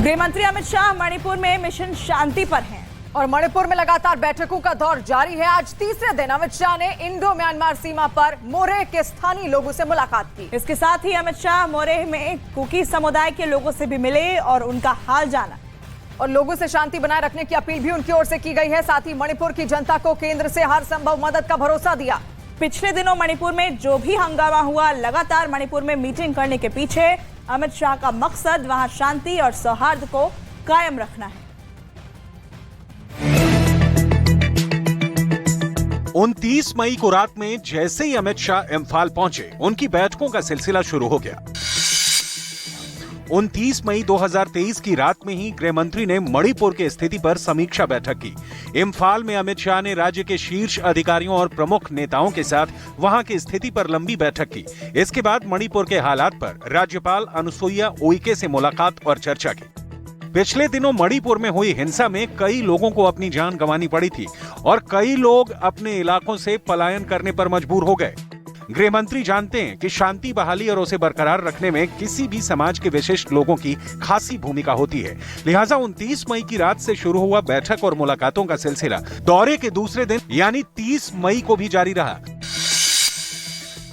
गृह मंत्री अमित शाह मणिपुर में मिशन शांति पर हैं और मणिपुर में लगातार बैठकों का दौर जारी है। आज तीसरे दिन अमित शाह ने इंडो म्यांमार सीमा पर मोरेह के स्थानीय लोगों से मुलाकात की। इसके साथ ही अमित शाह मोरेह में कुकी समुदाय के लोगों से भी मिले और उनका हाल जाना और लोगों से शांति बनाए रखने की अपील भी उनकी ओर से की गई है। साथ ही मणिपुर की जनता को केंद्र से हर संभव मदद का भरोसा दिया। पिछले दिनों मणिपुर में जो भी हंगामा हुआ, लगातार मणिपुर में मीटिंग करने के पीछे अमित शाह का मकसद वहां शांति और सौहार्द को कायम रखना है। 29 मई को रात में जैसे ही अमित शाह इम्फाल पहुंचे, उनकी बैठकों का सिलसिला शुरू हो गया। 29 मई 2023 की रात में ही गृह मंत्री ने मणिपुर की स्थिति पर समीक्षा बैठक की। इम्फाल में अमित शाह ने राज्य के शीर्ष अधिकारियों और प्रमुख नेताओं के साथ वहां की स्थिति पर लंबी बैठक की। इसके बाद मणिपुर के हालात पर राज्यपाल अनुसुईया उइके से मुलाकात और चर्चा की। पिछले दिनों मणिपुर में हुई हिंसा में कई लोगों को अपनी जान गंवानी पड़ी थी और कई लोग अपने इलाकों से पलायन करने पर मजबूर हो गए। गृह मंत्री जानते हैं कि शांति बहाली और उसे बरकरार रखने में किसी भी समाज के विशिष्ट लोगों की खासी भूमिका होती है। लिहाजा 29 मई की रात से शुरू हुआ बैठक और मुलाकातों का सिलसिला दौरे के दूसरे दिन यानी 30 मई को भी जारी रहा।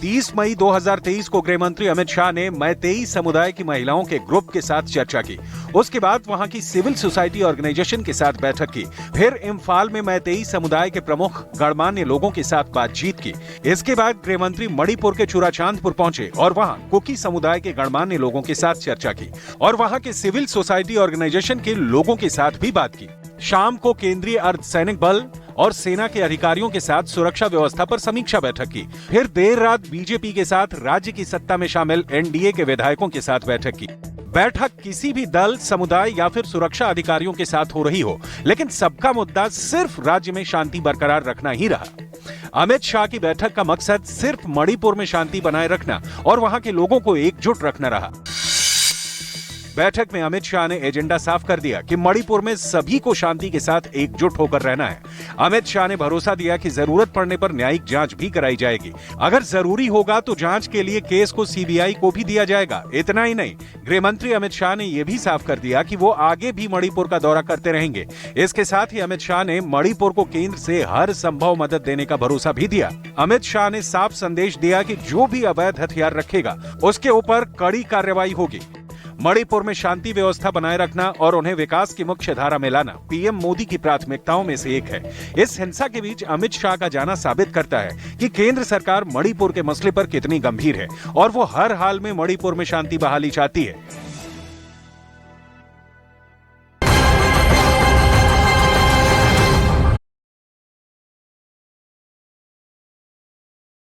30 मई 2023 को गृह मंत्री अमित शाह ने मैतेई समुदाय की महिलाओं के ग्रुप के साथ चर्चा की। उसके बाद वहां की सिविल सोसाइटी ऑर्गेनाइजेशन के साथ बैठक की। फिर इम्फाल में मैतेई समुदाय के प्रमुख गणमान्य लोगों के साथ बातचीत की। इसके बाद गृह मंत्री मणिपुर के चुराचांदपुर पहुंचे और वहां कुकी समुदाय के गणमान्य लोगों के साथ चर्चा की और वहां के सिविल सोसाइटी ऑर्गेनाइजेशन के लोगों के साथ भी बात की। शाम को केंद्रीय अर्धसैनिक बल और सेना के अधिकारियों के साथ सुरक्षा व्यवस्था पर समीक्षा बैठक की। फिर देर रात बीजेपी के साथ राज्य की सत्ता में शामिल एनडीए के विधायकों के साथ बैठक की। बैठक किसी भी दल, समुदाय या फिर सुरक्षा अधिकारियों के साथ हो रही हो, लेकिन सबका मुद्दा सिर्फ राज्य में शांति बरकरार रखना ही रहा। अमित शाह की बैठक का मकसद सिर्फ मणिपुर में शांति बनाए रखना और वहां के लोगों को एकजुट रखना रहा। बैठक में अमित शाह ने एजेंडा साफ कर दिया कि मणिपुर में सभी को शांति के साथ एकजुट होकर रहना है। अमित शाह ने भरोसा दिया कि जरूरत पड़ने पर न्यायिक जांच भी कराई जाएगी। अगर जरूरी होगा तो जांच के लिए केस को सीबीआई को भी दिया जाएगा। इतना ही नहीं, गृह मंत्री अमित शाह ने यह भी साफ कर दिया कि वो आगे भी मणिपुर का दौरा करते रहेंगे। इसके साथ ही अमित शाह ने मणिपुर को केंद्र से हर संभव मदद देने का भरोसा भी दिया। अमित शाह ने साफ संदेश दिया कि जो भी अवैध हथियार रखेगा उसके ऊपर कड़ी कार्रवाई होगी। मणिपुर में शांति व्यवस्था बनाए रखना और उन्हें विकास की मुख्य धारा में लाना पीएम मोदी की प्राथमिकताओं में से एक है। इस हिंसा के बीच अमित शाह का जाना साबित करता है कि केंद्र सरकार मणिपुर के मसले पर कितनी गंभीर है और वो हर हाल में मणिपुर में शांति बहाली चाहती है।